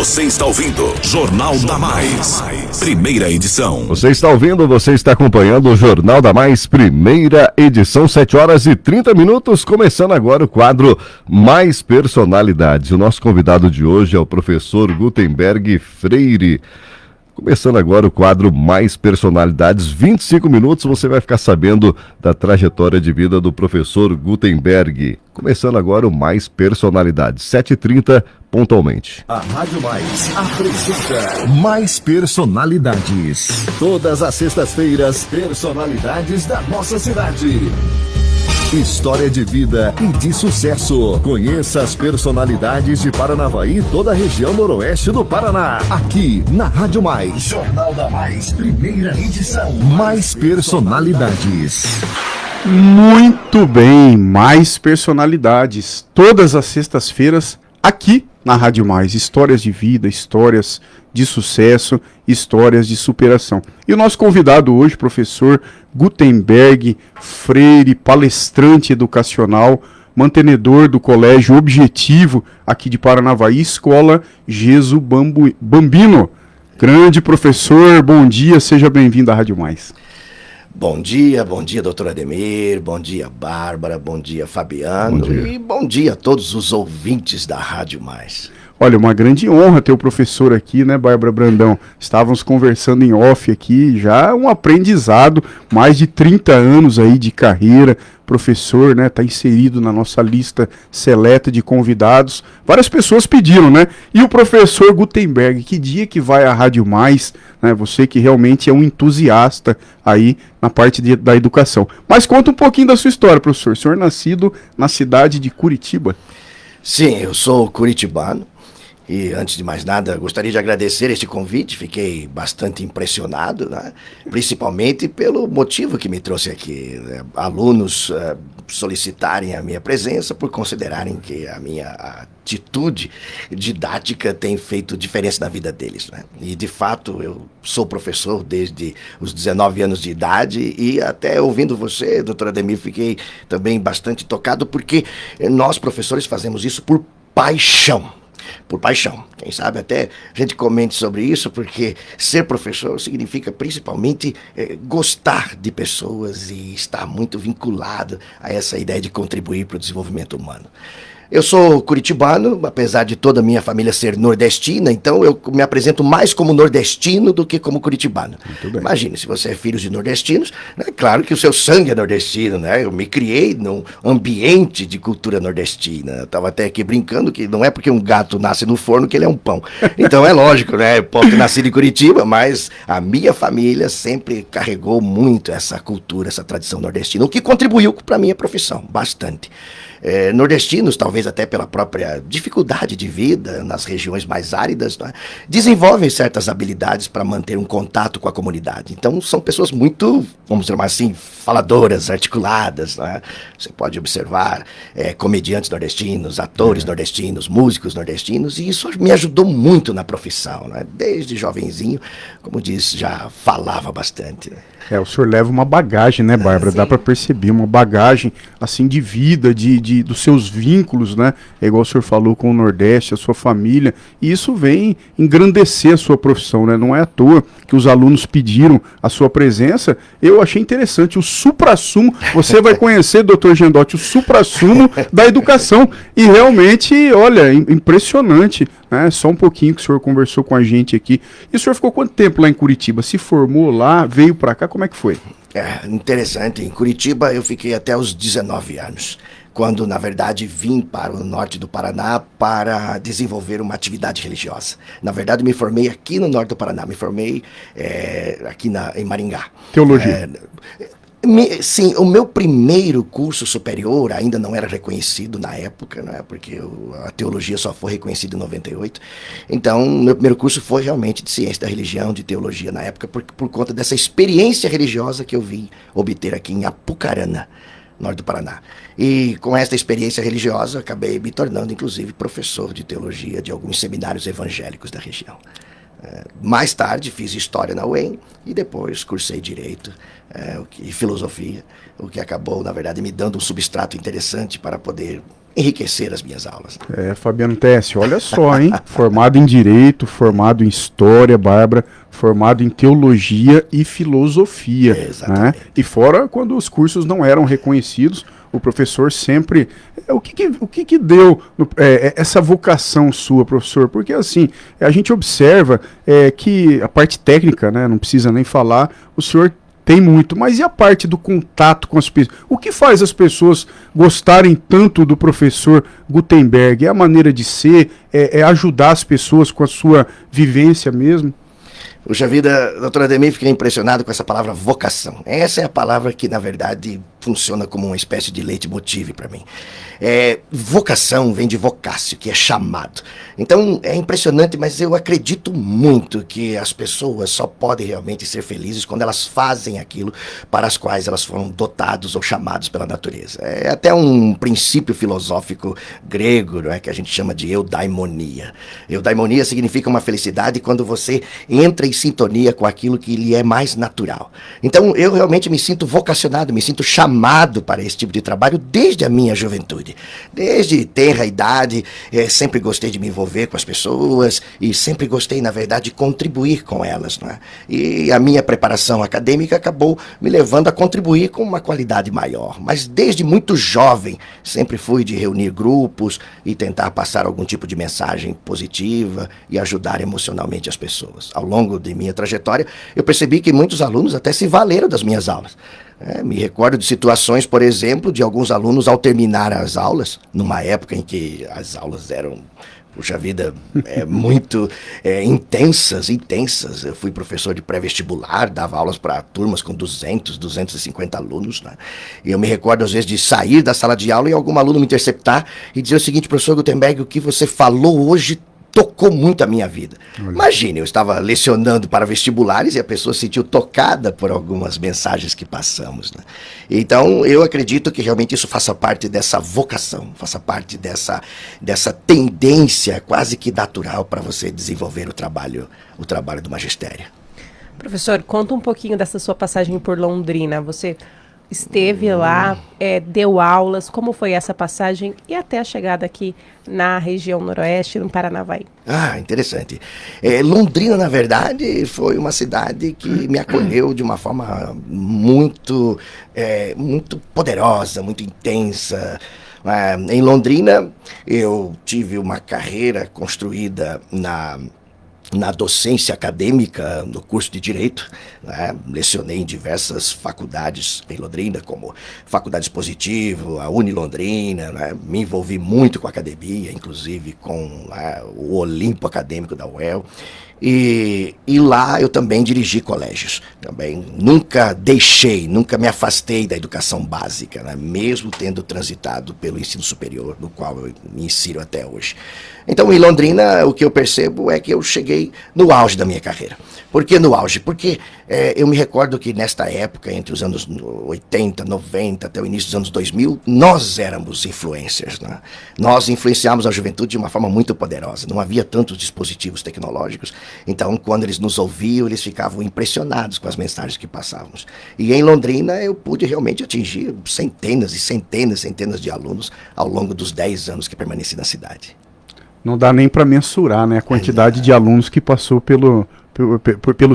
Você está ouvindo Jornal da Mais, primeira edição. Você está ouvindo, você está acompanhando o Jornal da Mais, primeira edição, 7h30, começando agora o quadro Mais Personalidades. O nosso convidado de hoje é o professor Gutenberg Freire. Começando agora o quadro Mais Personalidades, 25 minutos, você vai ficar sabendo da trajetória de vida do professor Gutenberg. Começando agora o Mais Personalidades, 7h30, pontualmente. A Rádio Mais apresenta Mais Personalidades. Todas as sextas-feiras, personalidades da nossa cidade. História de vida e de sucesso. Conheça as personalidades de Paranavaí e toda a região noroeste do Paraná. Aqui na Rádio Mais. Jornal da Mais, primeira edição. Mais personalidades. Muito bem, Mais Personalidades. Todas as sextas-feiras, aqui na Rádio Mais. Histórias de vida, histórias de sucesso, histórias de superação. E o nosso convidado hoje, professor Gutenberg Freire, palestrante educacional, mantenedor do Colégio Objetivo aqui de Paranavaí, Escola Jesus Bambino. Grande professor, bom dia, seja bem-vindo à Rádio Mais. Bom dia, doutor Ademir, bom dia, Bárbara, bom dia, Fabiano, bom dia. E bom dia a todos os ouvintes da Rádio Mais. Olha, uma grande honra ter o professor aqui, né, Bárbara Brandão? Estávamos conversando em off aqui, já um aprendizado, mais de 30 anos aí de carreira, professor, né, tá inserido na nossa lista seleta de convidados. Várias pessoas pediram, né? E o professor Gutenberg, que dia que vai à Rádio Mais, né? Você que realmente é um entusiasta aí na parte da educação. Mas conta um pouquinho da sua história, professor. O senhor é nascido na cidade de Curitiba. Sim, eu sou curitibano. E, antes de mais nada, gostaria de agradecer este convite, fiquei bastante impressionado, né? Principalmente pelo motivo que me trouxe aqui, né? Alunos solicitarem a minha presença por considerarem que a minha atitude didática tem feito diferença na vida deles, né? E, de fato, eu sou professor desde os 19 anos de idade e até ouvindo você, doutor Ademir, fiquei também bastante tocado porque nós, professores, fazemos isso por paixão. Por paixão. Quem sabe até a gente comente sobre isso, porque ser professor significa principalmente gostar de pessoas e estar muito vinculado a essa ideia de contribuir para o desenvolvimento humano. Eu sou curitibano, apesar de toda a minha família ser nordestina, então eu me apresento mais como nordestino do que como curitibano. Imagine, se você é filho de nordestinos, é claro que o seu sangue é nordestino, né? Eu me criei num ambiente de cultura nordestina. Eu estava até aqui brincando que não é porque um gato nasce no forno que ele é um pão. Então é lógico, né? Eu posso ter nascido em Curitiba, mas a minha família sempre carregou muito essa cultura, essa tradição nordestina, o que contribuiu para a minha profissão, bastante. Nordestinos, talvez até pela própria dificuldade de vida nas regiões mais áridas, né, desenvolvem certas habilidades para manter um contato com a comunidade. Então, são pessoas muito, vamos chamar assim, faladoras, articuladas, né? Você pode observar comediantes nordestinos, atores nordestinos, músicos nordestinos, e isso me ajudou muito na profissão, né? Desde jovenzinho, como disse, já falava bastante, né? O senhor leva uma bagagem, né, Bárbara? Dá para perceber uma bagagem, assim, de vida, dos seus vínculos, né? É igual o senhor falou com o Nordeste, a sua família, e isso vem engrandecer a sua profissão, né? Não é à toa que os alunos pediram a sua presença. Eu achei interessante, o suprassumo, você vai conhecer, doutor Gendotti, o suprassumo da educação, e realmente, olha, impressionante, né? Só um pouquinho que o senhor conversou com a gente aqui. E o senhor ficou quanto tempo lá em Curitiba? Se formou lá, veio para cá, como é que foi? Interessante, em Curitiba eu fiquei até os 19 anos, quando na verdade vim para o norte do Paraná para desenvolver uma atividade religiosa. Na verdade me formei aqui no norte do Paraná, me formei aqui em Maringá. Teologia. Sim, o meu primeiro curso superior ainda não era reconhecido na época, né, porque a teologia só foi reconhecida em 98. Então, meu primeiro curso foi realmente de ciência da religião, de teologia na época, por conta dessa experiência religiosa que eu vim obter aqui em Apucarana, norte do Paraná. E com essa experiência religiosa, acabei me tornando, inclusive, professor de teologia de alguns seminários evangélicos da região. Mais tarde fiz História na UEM e depois cursei Direito e Filosofia, o que acabou, na verdade, me dando um substrato interessante para poder enriquecer as minhas aulas. Fabiano Tessi, olha só, hein? Formado em Direito, formado em História, Bárbara, formado em Teologia e Filosofia. Né? E fora quando os cursos não eram reconhecidos, o professor sempre... O que deu essa vocação sua, professor? Porque assim, a gente observa que a parte técnica, né, não precisa nem falar, o senhor tem muito, mas e a parte do contato com as pessoas? O que faz as pessoas gostarem tanto do professor Gutenberg? É a maneira de ser? É ajudar as pessoas com a sua vivência mesmo? Puxa vida, doutor Ademir, fiquei impressionado com essa palavra vocação. Essa é a palavra que, na verdade, funciona como uma espécie de leitmotiv para mim. Vocação vem de vocácio, que é chamado. Então, é impressionante, mas eu acredito muito que as pessoas só podem realmente ser felizes quando elas fazem aquilo para as quais elas foram dotados ou chamados pela natureza. É até um princípio filosófico grego, não é, que a gente chama de eudaimonia. Eudaimonia significa uma felicidade quando você entra em sintonia com aquilo que lhe é mais natural. Então, eu realmente me sinto vocacionado, me sinto chamado para esse tipo de trabalho desde a minha juventude. Desde tenra idade, sempre gostei de me envolver com as pessoas e sempre gostei, na verdade, de contribuir com elas. Né? E a minha preparação acadêmica acabou me levando a contribuir com uma qualidade maior. Mas desde muito jovem, sempre fui de reunir grupos e tentar passar algum tipo de mensagem positiva e ajudar emocionalmente as pessoas. Ao longo de minha trajetória, eu percebi que muitos alunos até se valeram das minhas aulas. Me recordo de situações, por exemplo, de alguns alunos ao terminar as aulas, numa época em que as aulas eram, puxa vida, muito intensas. Eu fui professor de pré-vestibular, dava aulas para turmas com 200, 250 alunos, né? E eu me recordo, às vezes, de sair da sala de aula e algum aluno me interceptar e dizer o seguinte: professor Gutenberg, o que você falou hoje tocou muito a minha vida. Imagine, eu estava lecionando para vestibulares e a pessoa se sentiu tocada por algumas mensagens que passamos. Né? Então, eu acredito que realmente isso faça parte dessa vocação, faça parte dessa tendência quase que natural para você desenvolver o trabalho do magistério. Professor, conta um pouquinho dessa sua passagem por Londrina. Você esteve lá, deu aulas, como foi essa passagem e até a chegada aqui na região noroeste, no Paranavaí? Interessante. Londrina, na verdade, foi uma cidade que me acolheu de uma forma muito poderosa, muito intensa. Em Londrina, eu tive uma carreira construída na docência acadêmica, no curso de Direito, né? Lecionei em diversas faculdades em Londrina, como Faculdade Expositivo, a Unilondrina, né? Me envolvi muito com a academia, inclusive com o Olimpo Acadêmico da UEL. E lá eu também dirigi colégios. Também nunca me afastei da educação básica, né? Mesmo tendo transitado pelo ensino superior, no qual eu me insiro até hoje. Então, em Londrina, o que eu percebo é que eu cheguei no auge da minha carreira. Por que no auge? Porque eu me recordo que nesta época, entre os anos 80, 90, até o início dos anos 2000, nós éramos influencers. Né? Nós influenciávamos a juventude de uma forma muito poderosa. Não havia tantos dispositivos tecnológicos. Então, quando eles nos ouviam, eles ficavam impressionados com as mensagens que passávamos. E em Londrina, eu pude realmente atingir centenas e centenas de alunos ao longo dos 10 anos que permaneci na cidade. Não dá nem para mensurar, né, a quantidade de alunos que passou pelo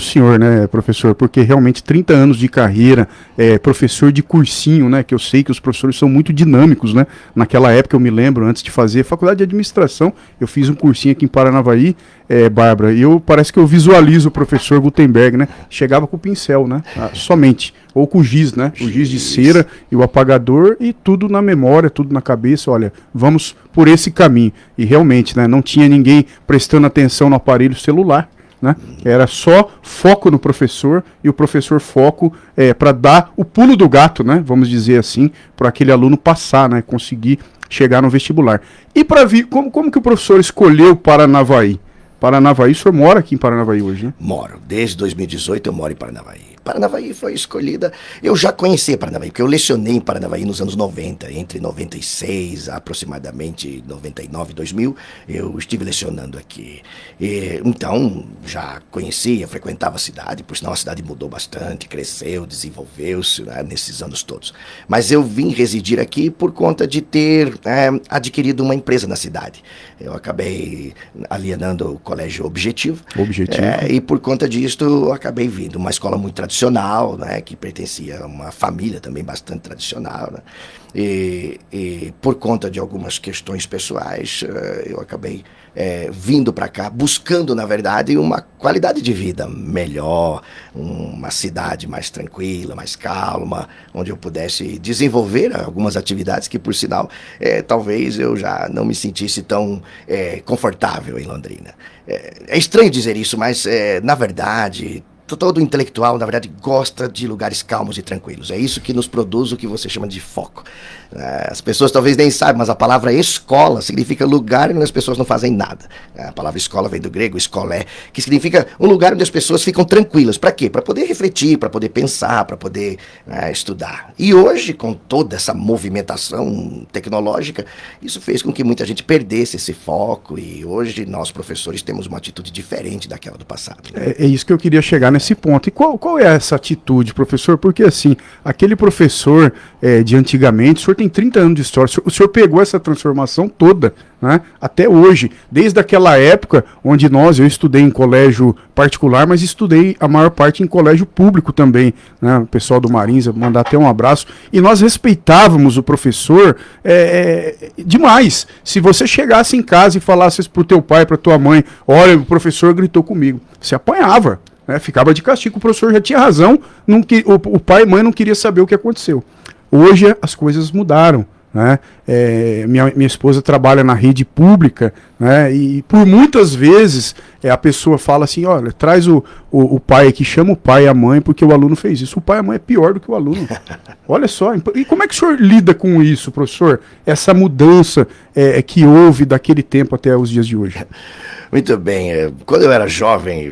senhor, né, professor, porque realmente 30 anos de carreira, professor de cursinho, né, que eu sei que os professores são muito dinâmicos, né, naquela época eu me lembro, antes de fazer faculdade de administração, eu fiz um cursinho aqui em Paranavaí, Bárbara, e parece que eu visualizo o professor Gutenberg, né, chegava com o pincel, né, somente, ou com o giz, né, o giz de cera e o apagador e tudo na memória, tudo na cabeça, olha, vamos por esse caminho, e realmente, né, não tinha ninguém prestando atenção no aparelho celular, né? Era só foco no professor e o professor foco para dar o pulo do gato, né? Vamos dizer assim, para aquele aluno passar, né? Conseguir chegar no vestibular. E para vir, como que o professor escolheu Paranavaí? Paranavaí, o senhor mora aqui em Paranavaí hoje, né? Moro. Desde 2018 eu moro em Paranavaí. Paranavaí foi escolhida. Eu já conhecia Paranavaí, porque eu lecionei em Paranavaí nos anos 90, entre 96 a aproximadamente 99, 2000, eu estive lecionando aqui. Então, já conhecia, frequentava a cidade, por sinal a cidade mudou bastante, cresceu, desenvolveu-se, né, nesses anos todos. Mas eu vim residir aqui por conta de ter adquirido uma empresa na cidade. Eu acabei alienando o Colégio Objetivo. E por conta disto, eu acabei vindo. Uma escola muito tradicional, né, que pertencia a uma família também bastante tradicional. Né, e por conta de algumas questões pessoais, eu acabei vindo para cá, buscando, na verdade, uma qualidade de vida melhor, uma cidade mais tranquila, mais calma, onde eu pudesse desenvolver algumas atividades que, por sinal, talvez eu já não me sentisse tão confortável em Londrina. É estranho dizer isso, mas, na verdade, todo intelectual, na verdade, gosta de lugares calmos e tranquilos. É isso que nos produz o que você chama de foco. As pessoas talvez nem saibam, mas a palavra escola significa lugar onde as pessoas não fazem nada. A palavra escola vem do grego, escolé, que significa um lugar onde as pessoas ficam tranquilas. Para quê? Para poder refletir, para poder pensar, para poder estudar. E hoje, com toda essa movimentação tecnológica, isso fez com que muita gente perdesse esse foco, e hoje nós, professores, temos uma atitude diferente daquela do passado. Né? É isso que eu queria chegar nesse ponto. E qual é essa atitude, professor? Porque assim, aquele professor de antigamente, o senhor tem 30 anos de história, o senhor pegou essa transformação toda, né, até hoje, desde aquela época onde eu estudei em colégio particular, mas estudei a maior parte em colégio público também, né, o pessoal do Marins, mandar até um abraço, e nós respeitávamos o professor demais. Se você chegasse em casa e falasse pro teu pai, pra tua mãe, olha, o professor gritou comigo, você apanhava. Ficava de castigo, o professor já tinha razão, o pai e mãe não queria saber o que aconteceu. Hoje as coisas mudaram, né? Minha esposa trabalha na rede pública, né? E por muitas vezes a pessoa fala assim, olha, traz o pai aqui, chama o pai e a mãe porque o aluno fez isso. O pai e a mãe é pior do que o aluno. Olha só, e como é que o senhor lida com isso, professor? Essa mudança que houve daquele tempo até os dias de hoje. Muito bem, quando eu era jovem,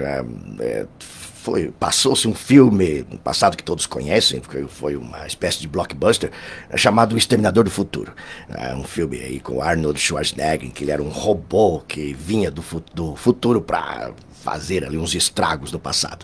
passou-se um filme no passado que todos conhecem, foi uma espécie de blockbuster, chamado O Exterminador do Futuro. Um filme aí com Arnold Schwarzenegger, que ele era um robô que vinha do futuro para fazer ali uns estragos no passado.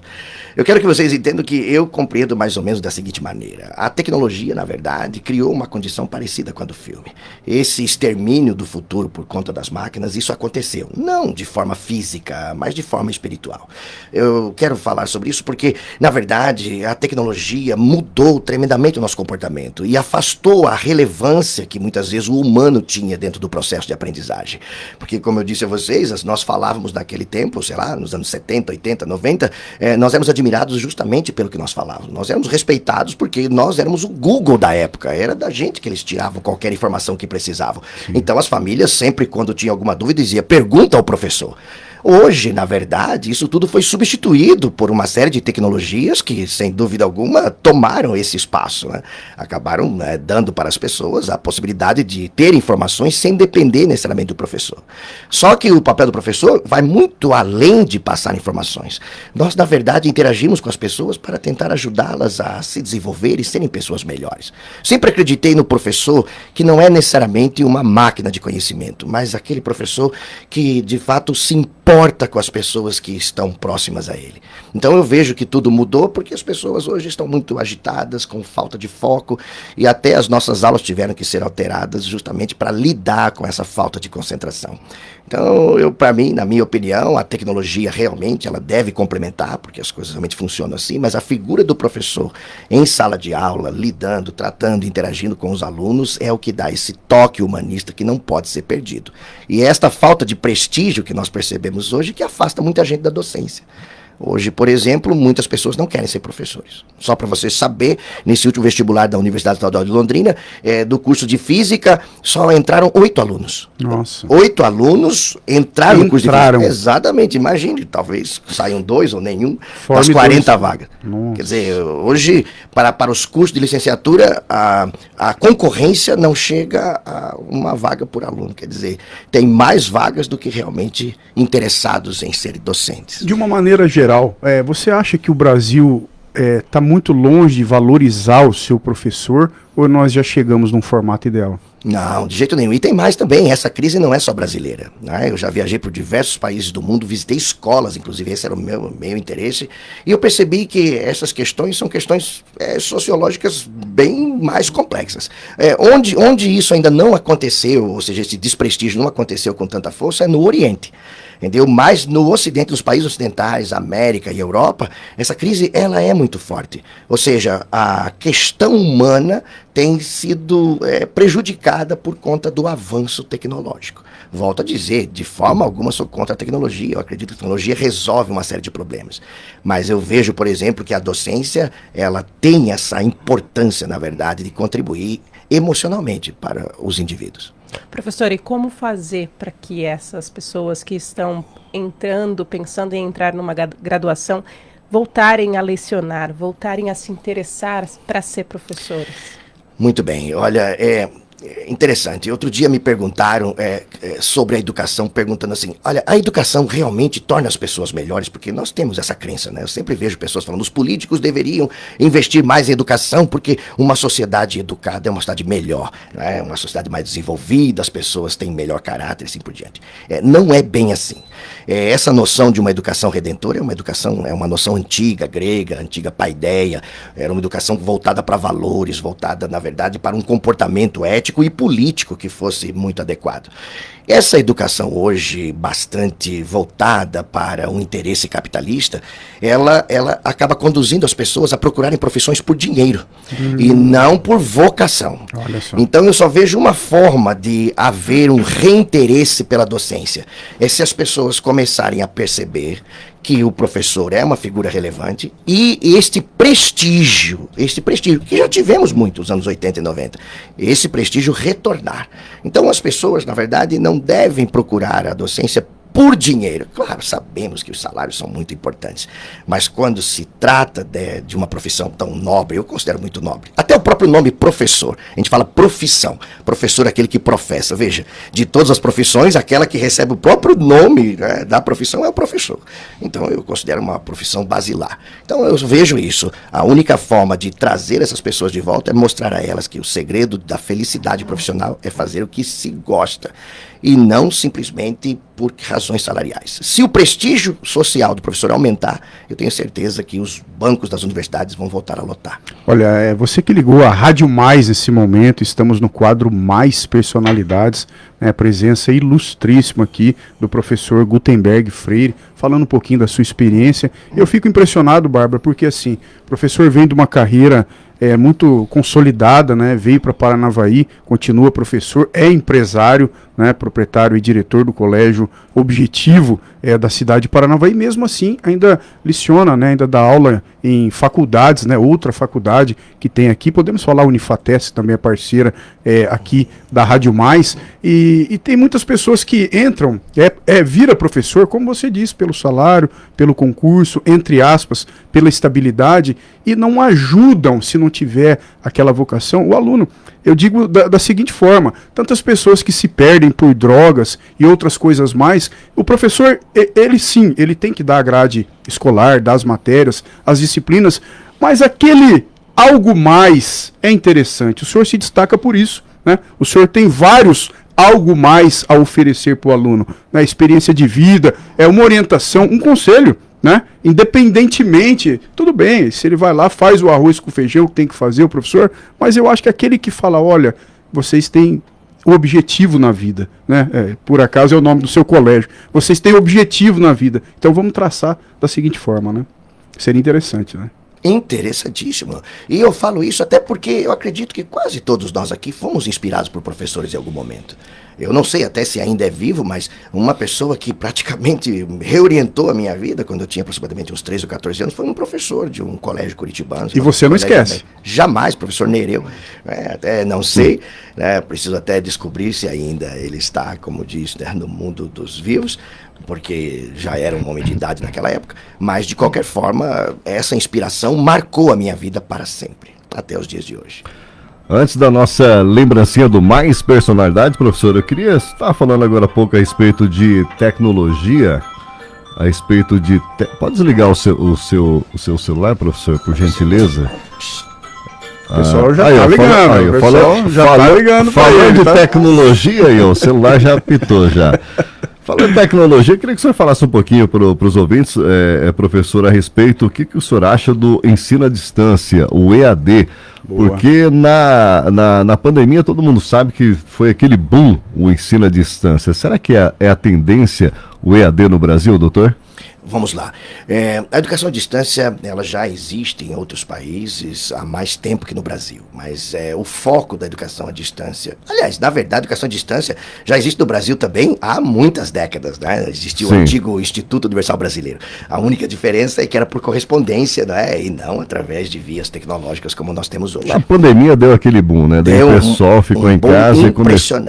Eu quero que vocês entendam que eu compreendo mais ou menos da seguinte maneira. A tecnologia, na verdade, criou uma condição parecida com a do filme. Esse extermínio do futuro por conta das máquinas, isso aconteceu. Não de forma física, mas de forma espiritual. Eu quero falar sobre isso porque, na verdade, a tecnologia mudou tremendamente o nosso comportamento e afastou a relevância que muitas vezes o humano tinha dentro do processo de aprendizagem. Porque, como eu disse a vocês, nós falávamos naquele tempo, sei lá, nos anos 70, 80, 90, nós éramos admirados justamente pelo que nós falávamos. Nós éramos respeitados porque nós éramos o Google da época. Era da gente que eles tiravam qualquer informação que precisavam. Sim. Então as famílias sempre, quando tinha alguma dúvida, diziam, pergunta ao professor. Hoje, na verdade, isso tudo foi substituído por uma série de tecnologias que, sem dúvida alguma, tomaram esse espaço, né? Acabaram dando para as pessoas a possibilidade de ter informações sem depender necessariamente do professor. Só que o papel do professor vai muito além de passar informações. Nós, na verdade, interagimos com as pessoas para tentar ajudá-las a se desenvolver e serem pessoas melhores. Sempre acreditei no professor que não é necessariamente uma máquina de conhecimento, mas aquele professor que, de fato, se importa com as pessoas que estão próximas a ele. Então eu vejo que tudo mudou porque as pessoas hoje estão muito agitadas, com falta de foco, e até as nossas aulas tiveram que ser alteradas justamente para lidar com essa falta de concentração. Então, para mim, na minha opinião, a tecnologia realmente ela deve complementar, porque as coisas realmente funcionam assim, mas a figura do professor em sala de aula, lidando, tratando, interagindo com os alunos, é o que dá esse toque humanista que não pode ser perdido. E é esta falta de prestígio que nós percebemos hoje que afasta muita gente da docência. Hoje, por exemplo, muitas pessoas não querem ser professores. Só para você saber, nesse último vestibular da Universidade Estadual de Londrina, do curso de Física, só entraram 8 alunos. Nossa. 8 alunos entraram no curso de Física. Exatamente, imagine, talvez saiam 2 ou nenhum das 40 vagas. Nossa. Quer dizer, hoje, para os cursos de licenciatura, a concorrência não chega a uma vaga por aluno. Quer dizer, tem mais vagas do que realmente interessados em serem docentes. De uma maneira geral, você acha que o Brasil está muito longe de valorizar o seu professor, ou nós já chegamos num formato ideal? Não, de jeito nenhum. E tem mais também, essa crise não é só brasileira, né? Eu já viajei por diversos países do mundo, visitei escolas, inclusive esse era o meu interesse, e eu percebi que essas questões são questões sociológicas bem mais complexas. Onde isso ainda não aconteceu, ou seja, esse desprestígio não aconteceu com tanta força, é no Oriente. Entendeu? Mas no Ocidente, nos países ocidentais, América e Europa, essa crise ela é muito forte. Ou seja, a questão humana tem sido prejudicada por conta do avanço tecnológico. Volto a dizer, de forma alguma sou contra a tecnologia. Eu acredito que a tecnologia resolve uma série de problemas. Mas eu vejo, por exemplo, que a docência ela tem essa importância, na verdade, de contribuir emocionalmente para os indivíduos. Professor, e como fazer para que essas pessoas que estão entrando, pensando em entrar numa graduação, voltarem a lecionar, voltarem a se interessar para ser professores? Muito bem, olha, interessante. Outro dia me perguntaram sobre a educação, perguntando assim, olha, a educação realmente torna as pessoas melhores? Porque nós temos essa crença, né? Eu sempre vejo pessoas falando, os políticos deveriam investir mais em educação, porque uma sociedade educada é uma sociedade melhor, né? Uma sociedade mais desenvolvida, as pessoas têm melhor caráter e assim por diante. Não é bem assim. Essa noção de uma educação redentora é uma noção antiga, grega, antiga paideia, era uma educação voltada para valores, voltada, na verdade, para um comportamento ético e político que fosse muito adequado. Essa educação hoje, bastante voltada para um interesse capitalista, ela acaba conduzindo as pessoas a procurarem profissões por dinheiro e não por vocação. Olha só. Então eu só vejo uma forma de haver um reinteresse pela docência, é se as pessoas começarem a perceber que o professor é uma figura relevante e este prestígio, que já tivemos muito nos anos 80 e 90, esse prestígio retornar. Então as pessoas, na verdade, não devem procurar a docência por dinheiro. Claro, sabemos que os salários são muito importantes, mas quando se trata de uma profissão tão nobre, eu considero muito nobre, até o próprio nome professor, a gente fala profissão, professor é aquele que professa, veja, de todas as profissões, aquela que recebe o próprio nome, né, da profissão é o professor. Então eu considero uma profissão basilar. Então eu vejo isso, a única forma de trazer essas pessoas de volta é mostrar a elas que o segredo da felicidade profissional é fazer o que se gosta, e não simplesmente por razões salariais. Se o prestígio social do professor aumentar, eu tenho certeza que os bancos das universidades vão voltar a lotar. Olha, você que ligou a Rádio Mais nesse momento, estamos no quadro Mais Personalidades, né, a presença ilustríssima aqui do professor Gutenberg Freire, falando um pouquinho da sua experiência. Eu fico impressionado, Bárbara, porque assim, o professor vem de uma carreira muito consolidada, né? Veio para Paranavaí, continua professor, é empresário, né? Proprietário e diretor do colégio Objetivo da cidade de Paranavaí, mesmo assim ainda leciona, né? Ainda dá aula em faculdades, né? Outra faculdade que tem aqui, podemos falar Unifatesc, também é parceira aqui da Rádio Mais, e tem muitas pessoas que entram, vira professor, como você disse, pelo salário, pelo concurso, entre aspas, pela estabilidade, e não ajudam, se não tiver aquela vocação, o aluno. Eu digo da seguinte forma, tantas pessoas que se perdem por drogas e outras coisas mais, o professor, ele tem que dar a grade escolar, dar as matérias, as disciplinas, mas aquele algo mais é interessante. O senhor se destaca por isso, né? O senhor tem vários algo mais a oferecer para o aluno, né? Experiência de vida, uma orientação, um conselho, né? Independentemente, tudo bem, se ele vai lá, faz o arroz com feijão que tem que fazer o professor, mas eu acho que aquele que fala, olha, vocês têm o objetivo na vida, né? Por acaso é o nome do seu colégio, vocês têm objetivo na vida, então vamos traçar da seguinte forma, né? Seria interessante, né? Interessantíssimo. E eu falo isso até porque eu acredito que quase todos nós aqui fomos inspirados por professores em algum momento. Eu não sei até se ainda é vivo, mas uma pessoa que praticamente reorientou a minha vida quando eu tinha aproximadamente uns 13 ou 14 anos foi um professor de um colégio curitibano. E você não esquece? Jamais, professor Nereu. Até não sei, né, preciso até descobrir se ainda ele está, como diz, né, no mundo dos vivos, porque já era um homem de idade naquela época, mas de qualquer forma, essa inspiração marcou a minha vida para sempre, até os dias de hoje. Antes da nossa lembrancinha do Mais Personalidade, professor, eu queria estar falando agora há pouco a respeito de tecnologia. a respeito de... Pode desligar o seu celular, professor, por gentileza? O pessoal já tá ligando. Falando de tecnologia, aí, o celular já apitou já. Falando de tecnologia, eu queria que o senhor falasse um pouquinho para os ouvintes, professor, a respeito, o que o senhor acha do ensino à distância, o EAD? Boa. Porque na pandemia todo mundo sabe que foi aquele boom, o ensino à distância. Será que é a tendência o EAD no Brasil, doutor? Vamos lá. A educação à distância, ela já existe em outros países há mais tempo que no Brasil, mas o foco da educação à distância, aliás, na verdade, a educação à distância já existe no Brasil também há muitas décadas, né? Existiu o antigo Instituto Universal Brasileiro. A única diferença é que era por correspondência, né? E não através de vias tecnológicas como nós temos hoje. A pandemia deu aquele boom, né? Daí o pessoal ficou em casa e começou...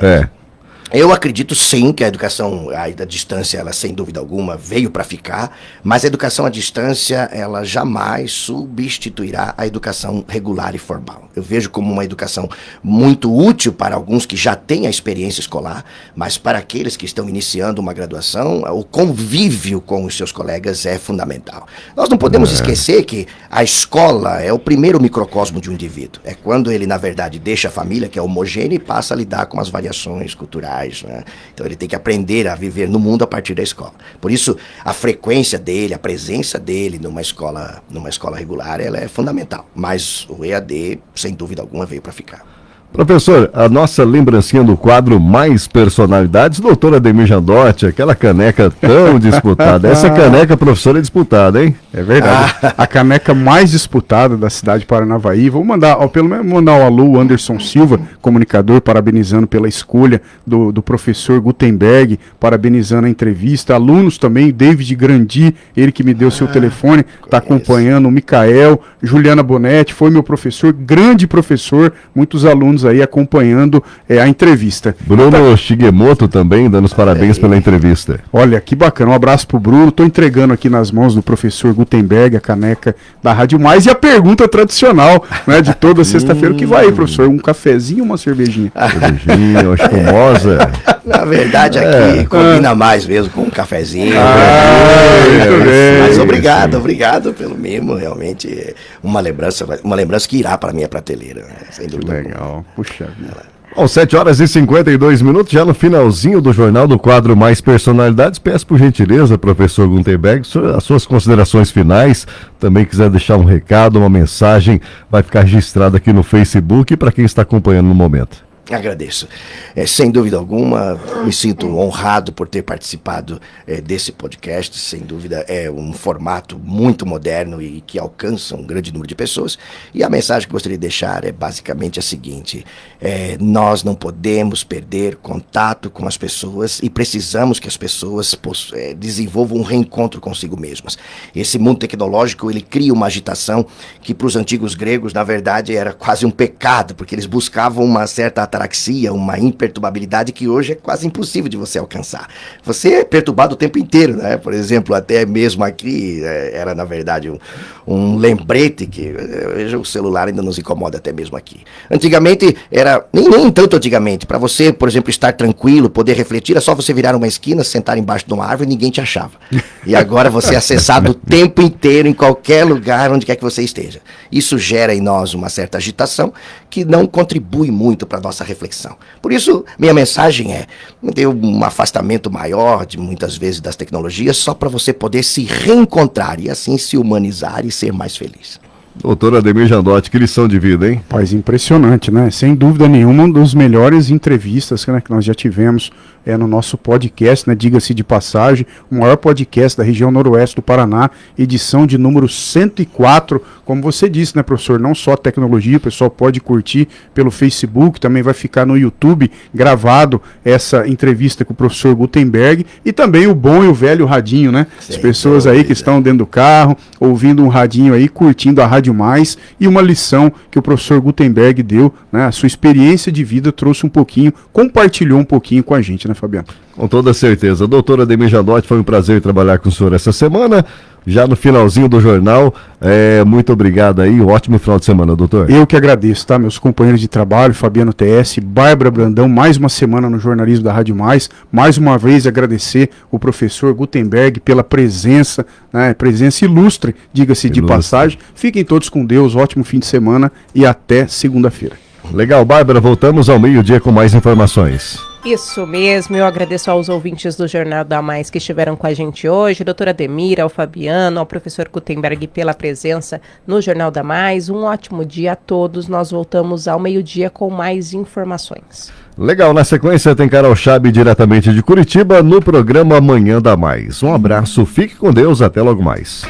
Eu acredito sim que a educação à distância, ela sem dúvida alguma veio para ficar, mas a educação à distância, ela jamais substituirá a educação regular e formal. Eu vejo como uma educação muito útil para alguns que já têm a experiência escolar, mas para aqueles que estão iniciando uma graduação, o convívio com os seus colegas é fundamental. Nós não podemos esquecer que a escola é o primeiro microcosmo de um indivíduo. É quando ele, na verdade, deixa a família, que é homogênea, e passa a lidar com as variações culturais. Né? Então ele tem que aprender a viver no mundo a partir da escola. Por isso, a frequência dele, a presença dele numa escola regular, ela é fundamental. Mas o EAD, sem dúvida alguma, veio para ficar. Professor, a nossa lembrancinha do quadro Mais Personalidades, doutor Ademir Jandotti, aquela caneca tão disputada. Essa caneca, professor, é disputada, hein? É verdade. A caneca mais disputada da cidade de Paranavaí. Vou mandar, pelo menos mandar um alô, Anderson Silva, comunicador, parabenizando pela escolha do professor Gutenberg, parabenizando a entrevista. Alunos também, David Grandi, ele que me deu seu telefone, está acompanhando, o Micael, Juliana Bonetti, foi meu professor, grande professor, muitos alunos aí acompanhando a entrevista. Bruno Shigemoto também dando os parabéns pela entrevista. Olha, que bacana, um abraço pro Bruno, estou entregando aqui nas mãos do professor Gutenberg a caneca da Rádio Mais e a pergunta tradicional, né, de toda sexta-feira, o que vai aí, professor? Um cafezinho ou uma cervejinha? Cervejinha, uma espumosa. Na verdade aqui combina mais mesmo com um cafezinho. Muito bem. Mas obrigado pelo mimo, realmente uma lembrança que irá para minha prateleira, né, sem dúvida. Legal. Puxa vida. Bom, 7h52, já no finalzinho do jornal do quadro Mais Personalidades. Peço por gentileza, professor Gutenberg, as suas considerações finais. Também quiser deixar um recado, uma mensagem, vai ficar registrado aqui no Facebook para quem está acompanhando no momento. Agradeço. Sem dúvida alguma, me sinto honrado por ter participado desse podcast. Sem dúvida, é um formato muito moderno e que alcança um grande número de pessoas. E a mensagem que gostaria de deixar é basicamente a seguinte: nós não podemos perder contato com as pessoas e precisamos que as pessoas desenvolvam um reencontro consigo mesmas. Esse mundo tecnológico, ele cria uma agitação que para os antigos gregos, na verdade, era quase um pecado, porque eles buscavam uma certa ataraxia, uma imperturbabilidade que hoje é quase impossível de você alcançar. Você é perturbado o tempo inteiro, né? Por exemplo, até mesmo aqui, era na verdade um lembrete que veja, o celular ainda nos incomoda até mesmo aqui. Antigamente, nem tanto antigamente, para você, por exemplo, estar tranquilo, poder refletir, é só você virar uma esquina, sentar embaixo de uma árvore e ninguém te achava. E agora você é acessado o tempo inteiro, em qualquer lugar, onde quer que você esteja. Isso gera em nós uma certa agitação que não contribui muito para a nossa reflexão. Por isso, minha mensagem é ter um afastamento maior, muitas vezes, das tecnologias, só para você poder se reencontrar e assim se humanizar e ser mais feliz. Doutor Ademir Jandotti, que lição de vida, hein? Pois, impressionante, né? Sem dúvida nenhuma, uma das melhores entrevistas, né, que nós já tivemos no nosso podcast, né? Diga-se de passagem, o maior podcast da região noroeste do Paraná, edição de número 104, como você disse, né, professor? Não só a tecnologia, o pessoal pode curtir pelo Facebook, também vai ficar no YouTube gravado essa entrevista com o professor Gutenberg e também o bom e o velho radinho, né? As pessoas aí que estão dentro do carro, ouvindo um radinho aí, curtindo a Rádio Mais, e uma lição que o professor Gutenberg deu, né? A sua experiência de vida trouxe um pouquinho, compartilhou um pouquinho com a gente, né? né, Fabiano? Com toda certeza. Doutora Ademir Janotti, foi um prazer trabalhar com o senhor essa semana, já no finalzinho do jornal. Muito obrigado aí, um ótimo final de semana, doutor. Eu que agradeço, tá? Meus companheiros de trabalho, Fabiano TS, Bárbara Brandão, mais uma semana no jornalismo da Rádio Mais uma vez agradecer o professor Gutenberg pela presença, né? Presença ilustre, diga-se de passagem. Fiquem todos com Deus, ótimo fim de semana e até segunda-feira. Legal, Bárbara, voltamos ao meio-dia com mais informações. Isso mesmo, eu agradeço aos ouvintes do Jornal da Mais que estiveram com a gente hoje, doutora Ademir, ao Fabiano, ao professor Gutenberg pela presença no Jornal da Mais. Um ótimo dia a todos, nós voltamos ao meio-dia com mais informações. Legal, na sequência tem Carol Chabe diretamente de Curitiba no programa Manhã da Mais. Um abraço, fique com Deus, até logo mais.